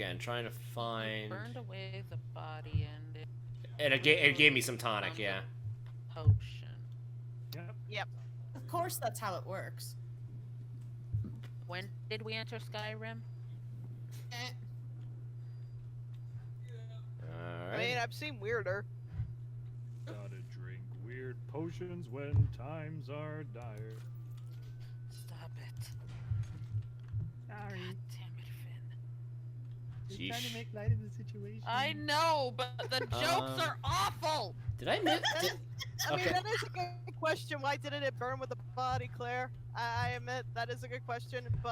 Again, trying to find... Burned away the body and it gave me some tonic, yeah. Potion. Yep. Of course, that's how it works. When did we enter Skyrim? Alright. I mean, I've seen weirder. Gotta drink weird potions when times are dire. Stop it. Sorry. God damn it, Finn. You're trying to make light of the situation. I know, but the jokes are awful! Did I miss... I mean, Okay. that is a good question. Why didn't it burn with the body, Claire? I admit that is a good question, but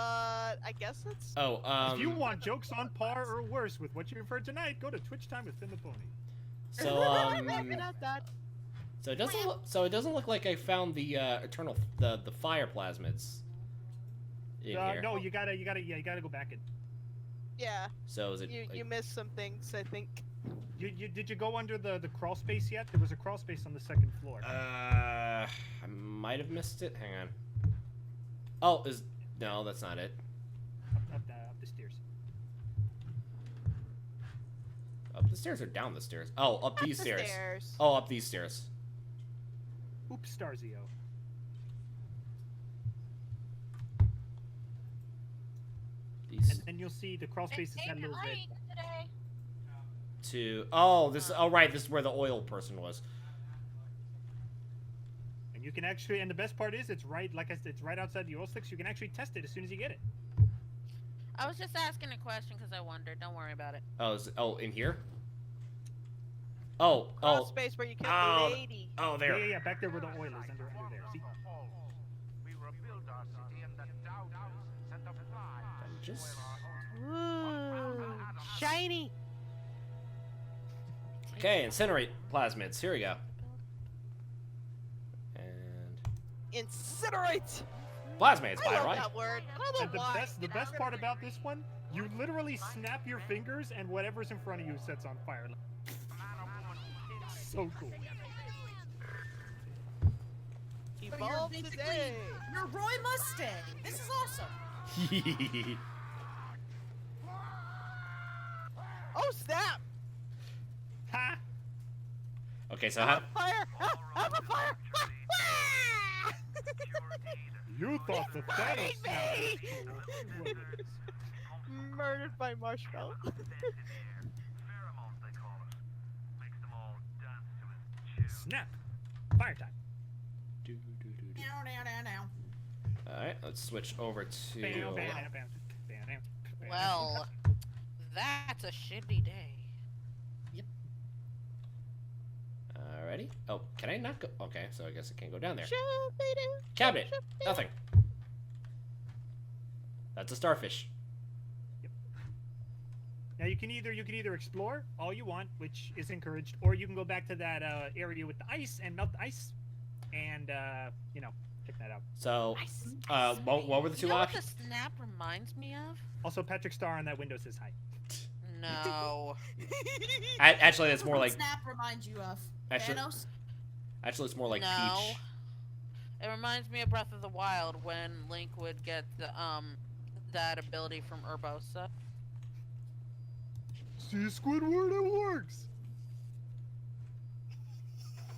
I guess it's... Oh, If you want jokes on par or worse with what you've heard tonight, go to Twitch Time with Finn the Pony. So, Looking at that. So it doesn't look like I found the the fire plasmids in here. No, you gotta go back and. Yeah. So is it? You missed some things, I think. Did you go under the crawl space yet? There was a crawl space on the second floor. I might have missed it. Hang on. Oh, no, that's not it. Up the stairs. Up the stairs or down the stairs? Oh, up these stairs. Stairs. Oh, up these stairs. Oops, Starzio. These And then you'll see the crawl space is that little bit. two. Oh, this. Oh, right. This is where the oil person was. And you can actually, and the best part is, it's right, like I said, it's right outside the oil slicks. You can actually test it as soon as you get it. I was just asking a question because I wondered. Don't worry about it. Oh, in here. Oh, Crawl space where you kept the lady. Oh, there. Yeah, back there where the oil is, under there. See? I'm just. Ooh, shiny. Okay, incinerate plasmids. Here we go. And Incinerate. plasmids, I by love right. that word. I don't And know why. the best part about this one, you literally snap your fingers and whatever's in front of you sets on fire. So cool. Evolve today. You're Roy Mustang. This is awesome. Oh snap! Ha! Okay, so I'm how? on fire! Ah, I'm on fire! Ah! You thought the Thanos me! sounded Murdered by marshmallow. Snap! Fire time. Now, now, now, now. All right, let's switch over to. Bam, bam, bam, bam, bam, bam. Well, that's a shitty day. Alrighty. Oh, can I not go? Okay, so I guess I can't go down there. Shoo-be-doo, Cabinet. shoo-be-doo. Nothing. That's a starfish. Now you can either explore all you want, which is encouraged, or you can go back to that area with the ice and melt the ice, and check that out. So, what were the two You know what options? the snap reminds me of? Also, Patrick Star on that window says hi. No. Actually, that's more What like. Snap reminds you of Actually, Thanos. actually, it's more like No. Peach. It reminds me of Breath of the Wild when Link would get the that ability from Urbosa. See, Squidward, it works.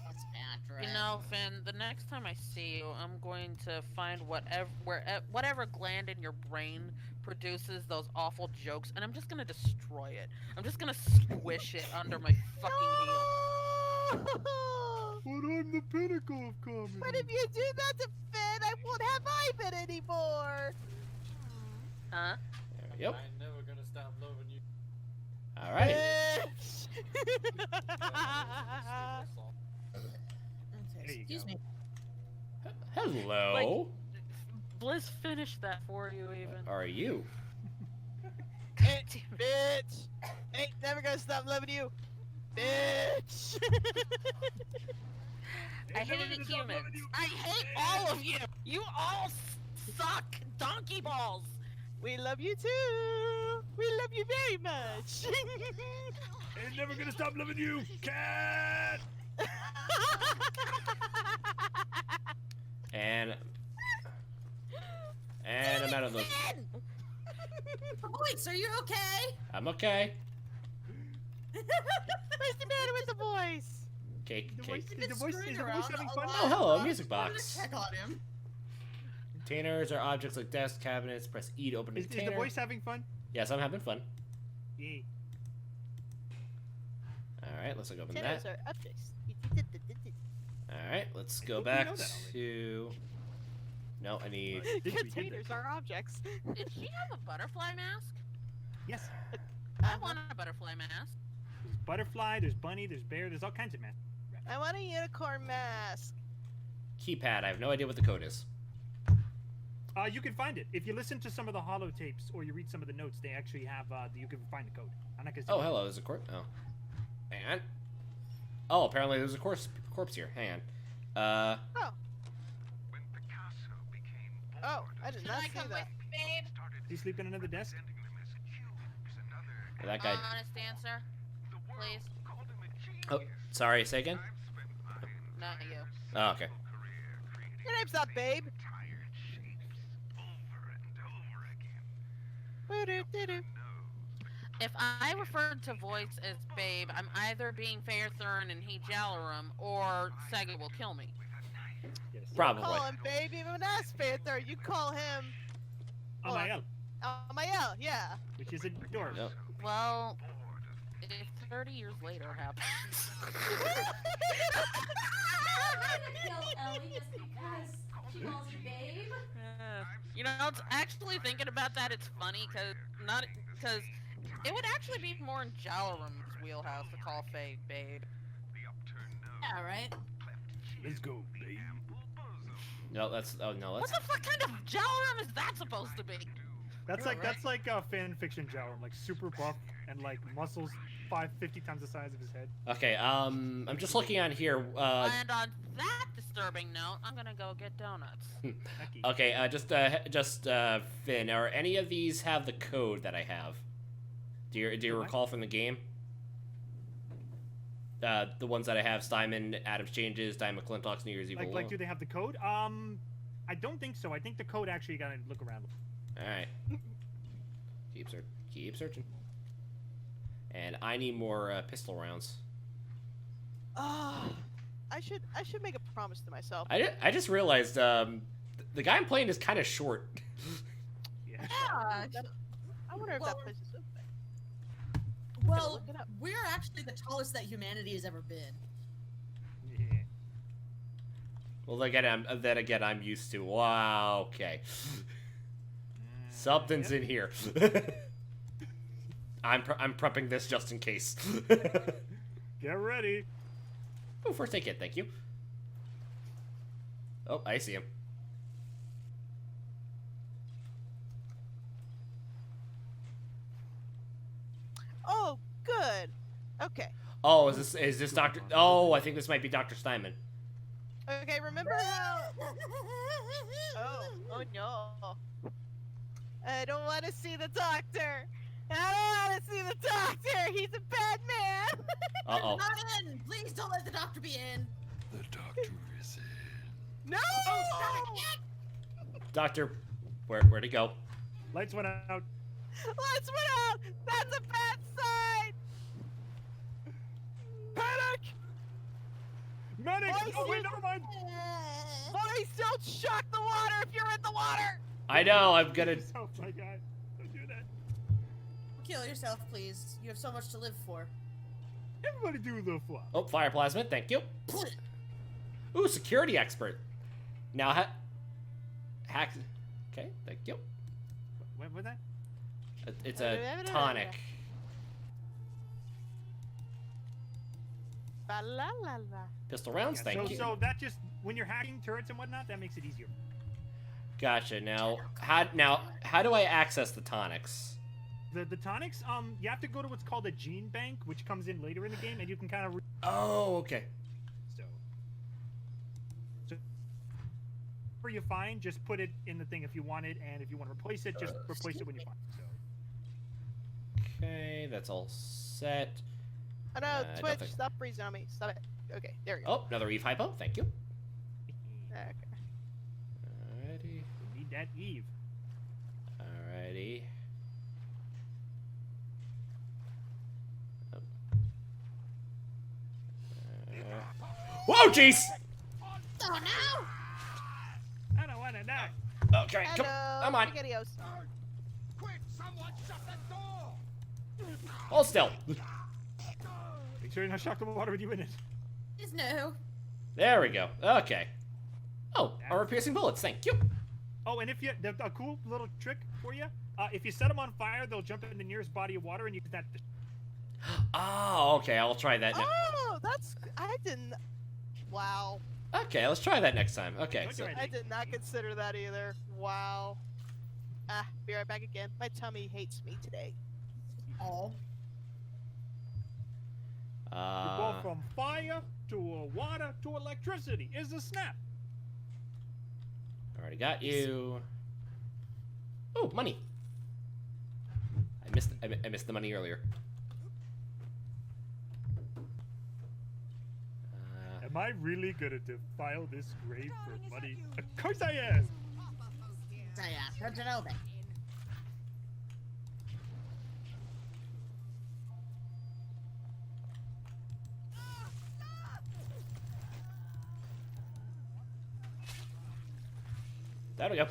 That's Patrick. You know, Finn, the next time I see you, I'm going to find whatever gland in your brain produces those awful jokes, and I'm just gonna destroy it. I'm just gonna squish it under my fucking heel. But I'm the pinnacle of comedy. But if you do that to Finn, I won't have Ivan anymore. Huh? Yep. I'm never gonna stop loving you. All right. Bitch. Okay, There you excuse go. me. Hello. Blizz finished that for you, even. Are you? Bitch. Ain't never gonna stop loving you. Bitch. I hate humans. I hate all of you. You all suck donkey balls. We love you too. We love you very much. Ain't never gonna stop loving you, cat. And I'm out of those. Voice, are you okay? I'm okay. Where's the man with the voice? Cake, The cake. voice- He's been is the voice screwing having around fun? a Oh, lot. Oh, hello, I music just wanted to box. check on him. Containers are objects like desks, cabinets. Press E to open a Is the container. voice having fun? Yes, I'm having fun. Yay. Alright, let's open Containers that. are objects. Alright, let's I go think we back know that already. to... No, I need... I think we did Containers that. are objects. Did she have a butterfly mask? Yes. I want a butterfly mask. There's butterfly, there's bunny, there's bear, there's all kinds of masks. I want a unicorn mask. Keypad, I have no idea what the code is. You can find it. If you listen to some of the holo tapes or you read some of the notes, they actually have, you can find the code. I'm not gonna say Oh, hello, there's a corpse. Oh. Hang on. Oh, apparently there's a corpse here. Hang on. Oh. Oh, I did Can not I see come that. with, babe? Do you sleep in another desk? That guy... Honest answer, please. Oh, sorry, say again? Not you. Oh, okay. Your name's not Babe. Boo-doo-doo-doo. If I referred to voice as babe, I'm either being Fairthurn and he Jalarum, or Sega will kill me. Yes. Probably. Call him Babe, even as Panther. You call him Amael, Amael, yeah. which is a dwarf. Yep. Well, if 30 years later happens. Kill Ellie just because she calls you babe? You know, it's actually thinking about that, it's funny, because it would actually be more in Jalarum's wheelhouse to call Faye babe. Yeah, right? Let's go, babe. No, that's... Oh, no, What that's... the fuck kind of Jalarum is that supposed to be? That's You're like right. that's like fan fiction Jowram, like super buff and like muscles 50 times the size of his head. Okay, I'm just looking on here. And on that disturbing note, I'm gonna go get donuts. Lucky. Okay, just Finn, are any of these have the code that I have? Do you What? recall from the game? The ones that I have: Steinman, Adams Changes, Diamond McClintock's New Year's Evil. Like do they have the code? I don't think so. I think the code actually, you gotta look around. All right. Keep searching. And I need more pistol rounds. Ah, I should make a promise to myself. I just realized the guy I'm playing is kind of short. Yeah. Yeah. I wonder if Well, that place is open. Well, look it up. we're actually the tallest that humanity has ever been. Yeah. Well, then again, I'm used to. Wow. Okay. Something's in here. I'm prepping this just in case. Get ready. Oh, first aid kit, thank you. Oh, I see him. Oh, good. Okay. Oh, is this Doctor? Oh, I think this might be Dr. Steinman. Okay, remember how... Oh no. I don't want to see the doctor. I don't want to see the doctor. He's a bad man. Uh-oh. Not in! Please don't let the doctor be in! The doctor is in. No! Doctor, where'd he go? Lights went out. Let's went out. That's a bad sign. Panic! Medic! Voice Oh, wait, is- never mind! Boys, don't shock the water if you're in the water. I know, I'm gonna... Oh my god. Don't do that. Kill yourself, please. You have so much to live for. Everybody do the flop. Oh, fire plasmid, thank you. Ooh, security expert. Now, hack... Okay, thank you. What was that? It's a tonic. Ba la la la. Pistol rounds, Yeah, thank so, you. so that just, when you're hacking turrets and whatnot, that makes it easier. Gotcha. Now, how do I access the tonics? The tonics, you have to go to what's called a gene bank, which comes in later in the game, and you can kind of... Oh, okay. So whatever you find, just put it in the thing if you want it, and if you want to replace it, just replace it when you find it. So. Okay, that's all set. Oh no, I don't Twitch, think- stop freezing on me. Stop it. Okay, there we go. Oh, another Eve hypo, thank you. Okay. Alrighty. We need that Eve. Alrighty. Whoa, jeez! Oh no! I don't want to die. Okay, come Hello, on. SpaghettiOs. Hold still. Make sure you're not shocked the water with you in it. Is no. There we go. Okay. Oh, armor-piercing bullets. Thank you. Oh, and if you, a cool little trick for you, if you set them on fire, they'll jump in the nearest body of water and you can that. Oh, okay. I'll try that. Oh, that's. I didn't. Wow. Okay, let's try that next time. Okay. Don't So, do it. I did not consider that either. Wow. Ah, be right back again. My tummy hates me today. Oh. You go from fire to water to electricity. Is a snap. already got you. Oh, money. I missed the money earlier. Am I really gonna defile this grave for money? Of course I am. So yeah, turn it over. There we go.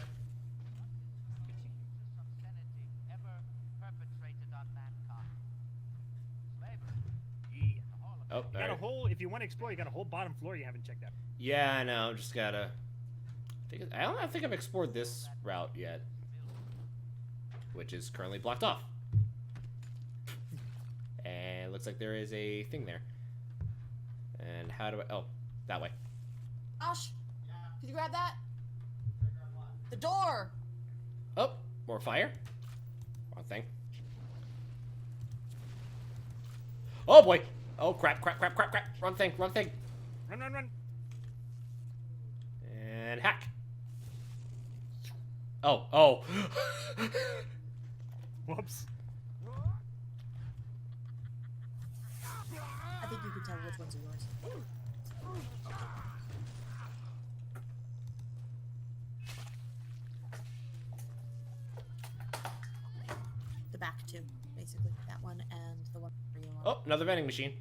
Oh, You got a alright. whole. If you want to explore, you got a whole bottom floor you haven't checked out. Yeah, I know. Just gotta. I don't think I've explored this route yet, which is currently blocked off. And it looks like there is a thing there. And how do I? Oh, that way. Josh, could you grab that? The door. Oh, more fire. Wrong thing. Oh boy. Oh crap! Crap! Crap! Crap! Crap! Wrong thing! Wrong thing! Run, run, run. And hack. Oh! Oh! Whoops. I think you can tell which ones are yours. The back two, basically. That one and the one for you. Oh, another vending machine.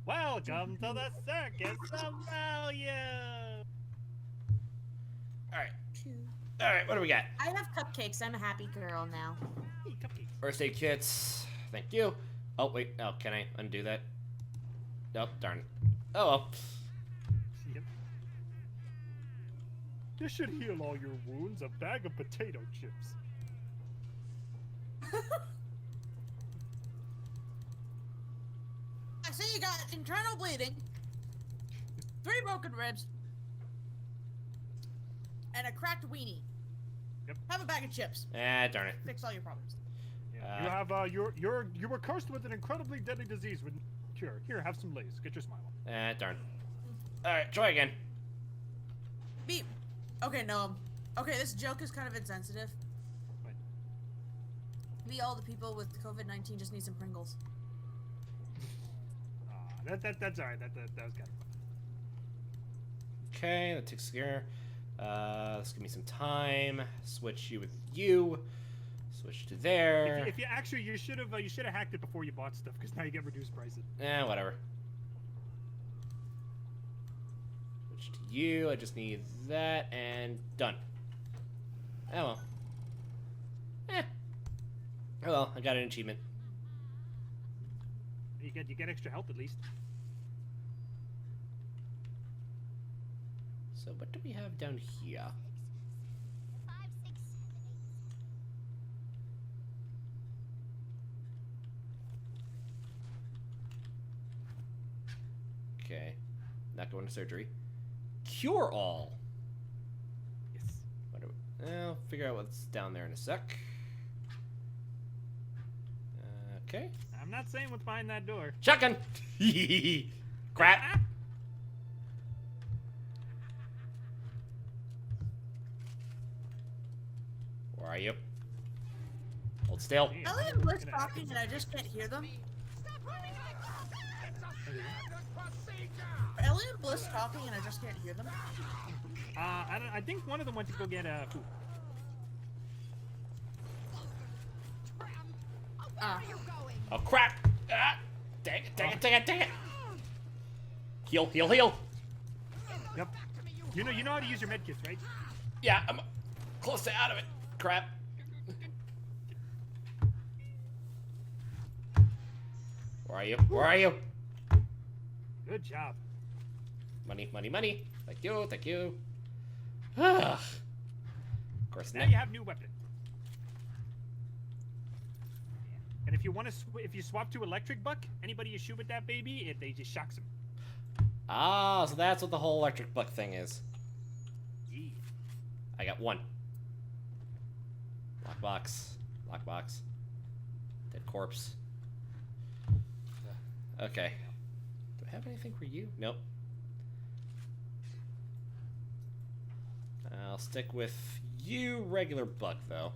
Welcome to the circus of value. All right. Two. All right. What do we got? I have cupcakes. I'm a happy girl now. Hey, cupcakes. First aid kits. Thank you. Oh wait. Oh, can I undo that? Nope. Darn. Oh well. Yep. This should heal all your wounds. A bag of potato chips. I see you got internal bleeding, 3 broken ribs, and a cracked weenie. Yep. Have a bag of chips. Ah, darn it. Fix all your problems. Yeah. You have you were cursed with an incredibly deadly disease with no cure. Here, have some Lay's. Get your smile on. Ah, darn. All right. Try again. Beep. Okay, no. Okay, this joke is kind of insensitive. What? Maybe all the people with COVID-19 just need some Pringles. That's alright. That was kind of fun. Okay. That takes care. Let's give me some time. Switch you with you. Switch to there. If you actually you should have hacked it before you bought stuff because now you get reduced prices. Whatever. Switch to you. I just need that and done. Oh well. Oh well, I got an achievement. You get extra health at least. So what do we have down here? Okay. Not going to surgery. Cure all. Yes. What do I'll figure out what's down there in a sec. Okay. I'm not saying what's behind that door. Shotgun! Crap! Where are you? Hold still. Damn. Ellie and Bliss talking and I just can't hear them. Are Ellie and Bliss talking and I just can't hear them. I think one of them went to go get food. Oh crap! Ah! Dang it, dang it, dang it, dang it! Heal, heal, heal. Yep. You know how to use your medkits, right? Yeah, I'm close to out of it. Crap. Where are you? Where are you? Good job. Money, money, money. Thank you, thank you. Of course, Now you have new weapon. And if you want to, if you swap to electric buck, anybody you shoot with that baby, they just shocks them. Ah, so that's what the whole electric buck thing is. Yeah. I got one. Lockbox. Lockbox. Dead corpse. Okay. Do I have anything for you? Nope. I'll stick with you, regular buck, though.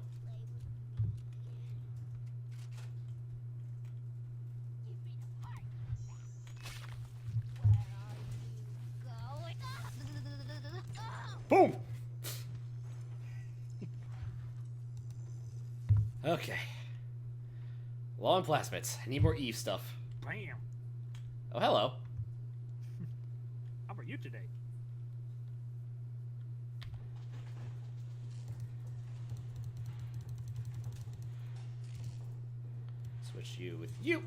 Boom! Okay. Low on plasmids. I need more Eve stuff. Bam. Oh, hello. How are you today? Switch you with you.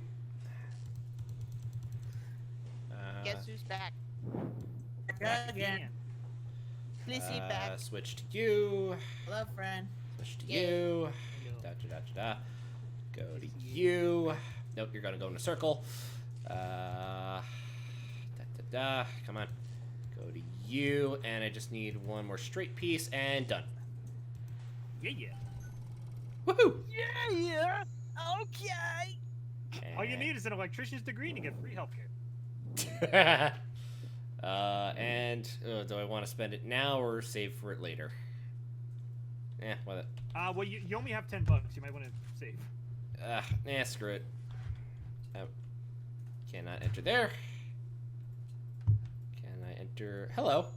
Guess who's back? Back Again. Blissy back. Switch to you. Hello, friend. Switch to Yeah. you. Da, da, da, da, da. Go to you. Nope, you're gonna go in a circle. Da, da, da. Come on. Go to you, and I just need one more straight piece, and done. Yeah, yeah. Woohoo! Yeah. Okay. All you need is an electrician's degree and you get free healthcare. Do I want to spend it now or save for it later? What? Well, you only have $10. You might want to save. Screw it. Oh. Cannot enter there. Can I enter? Hello.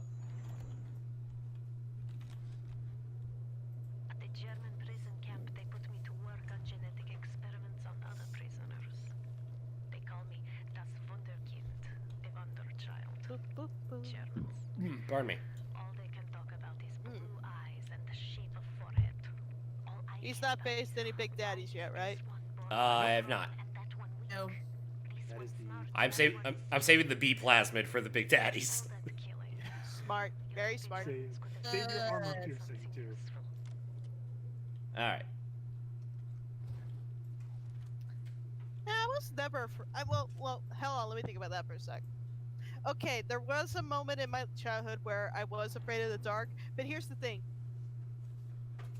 At the German prison camp, they put me to work on genetic experiments on other prisoners. They call me das Wunderkind, a wonder child. Germans. Pardon me. All they can talk about is blue eyes and the shape of forehead. All I He's care not about faced any big daddies yet, right? is one born I have not. and that one weak. No. This That one is the- smart, I'm saving the B plasmid for the big daddies. all that killing. Smart. Very smart. Save your armor piercing, too. All right. I was never. Well, hell on. Let me think about that for a sec. Okay, there was a moment in my childhood where I was afraid of the dark, but here's the thing.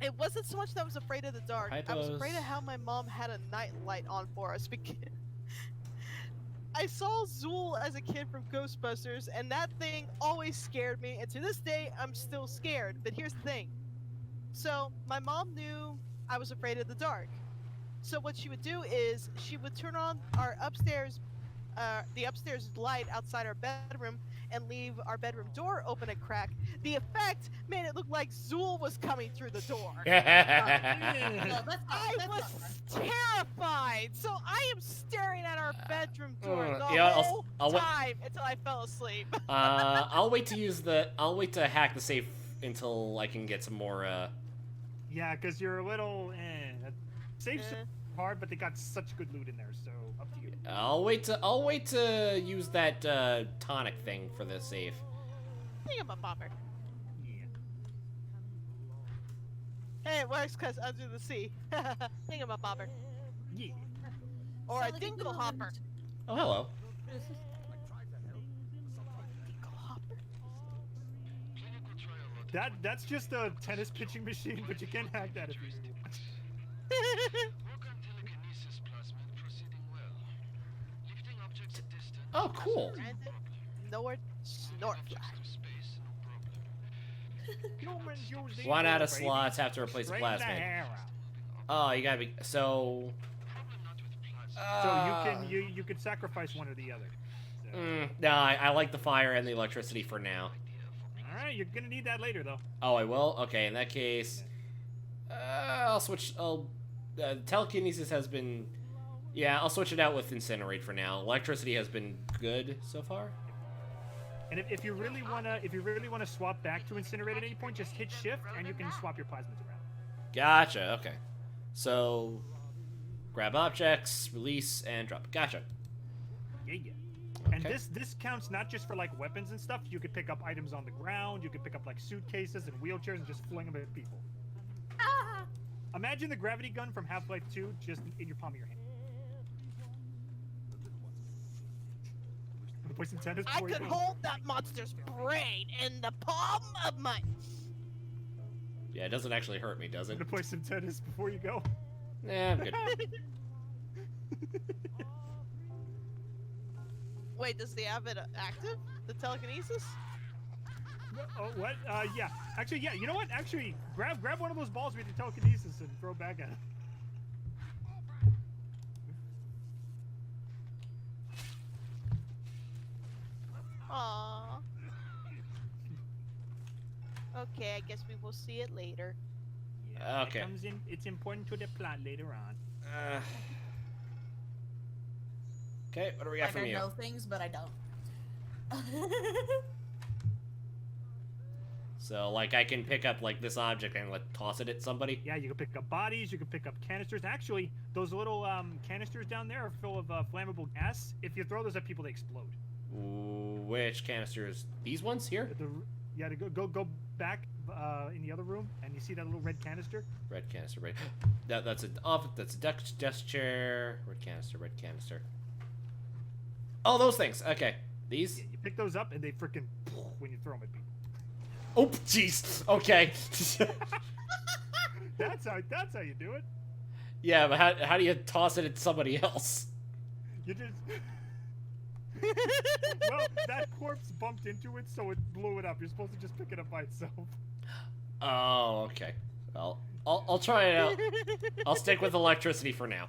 It wasn't so much that I was afraid of the dark. I was afraid of how my mom had a night light on for us because I saw Zool as a kid from Ghostbusters, and that thing always scared me, and to this day, I'm still scared. But here's the thing. So, my mom knew I was afraid of the dark. So what she would do is, she would turn on our upstairs, the upstairs light outside our bedroom, and leave our bedroom door open a crack. The effect made it look like Zool was coming through the door. No, that's not, I that's was not right. terrified, so I am staring at our bedroom door the yeah, whole I'll wait- time until I fell asleep. I'll wait to hack the safe until I can get some more. Yeah, because you're a little. Safes Eh. are hard, but they got such good loot in there, so up to you. I'll wait to use that tonic thing for the safe. Thingamabobber. Yeah. Hey, it works because under the sea. Thingamabobber. Yeah. Or Sounds a like a good dingle hopper. one. Oh, hello. Dingle hopper? That's just a tennis pitching machine, but you can hack that if you really want. Work on telekinesis plasmid proceeding well. Lifting objects at distance. Oh, cool. Brandon, Nord, Snortfly. Objects to space, no problem. Humans use these One out of baby. slots have to replace a Straighten the plasmid. hair out. Oh, you gotta be so. Problem not with plasmid. So you can sacrifice one or the other. So. No, I like the fire and the electricity for now. All right, you're gonna need that later though. Oh, I will. Okay, in that case, I'll switch. Telekinesis has been. Yeah, I'll switch it out with incinerate for now. Electricity has been good so far. And if you really wanna swap back to incinerate at any point, just hit shift and you can swap your plasmids around. Gotcha. Okay. So, grab objects, release, and drop. Gotcha. Yeah. And Okay. this counts not just for like weapons and stuff. You could pick up items on the ground. You could pick up like suitcases and wheelchairs and just fling them at people. Imagine the gravity gun from Half-Life 2 just in your palm of your hand. Wanna play some tennis I before you could go? hold that monster's brain in the palm of my. Yeah, it doesn't actually hurt me, does it? Wanna play some tennis before you go? Yeah, I'm good. Wait, does he have it active? The telekinesis? Oh, what? Yeah. Actually, yeah. You know what? Actually, grab one of those balls with your telekinesis and throw it back at him. Aww. Okay, I guess we will see it later. Yeah, Okay. It comes in. It's important to the plot later on. Okay, what do we got Like from I you? know things, but I don't. So, like, I can pick up, like, this object and, like, toss it at somebody? Yeah, you can pick up bodies. You can pick up canisters. Actually, those little canisters down there are full of flammable gas. If you throw those at people, they explode. Which canisters? These ones here? Yeah, to go back in the other room, and you see that little red canister. Red canister, right? That's a desk chair. Red canister. Oh, those things. Okay, these. Yeah, you pick those up, and they freaking when you throw them at people. Oh, jeez. Okay. That's how you do it. Yeah, but how do you toss it at somebody else? You just. Well, that corpse bumped into it, so it blew it up. You're supposed to just pick it up by itself. Oh, okay. Well, I'll try it out. I'll stick with electricity for now.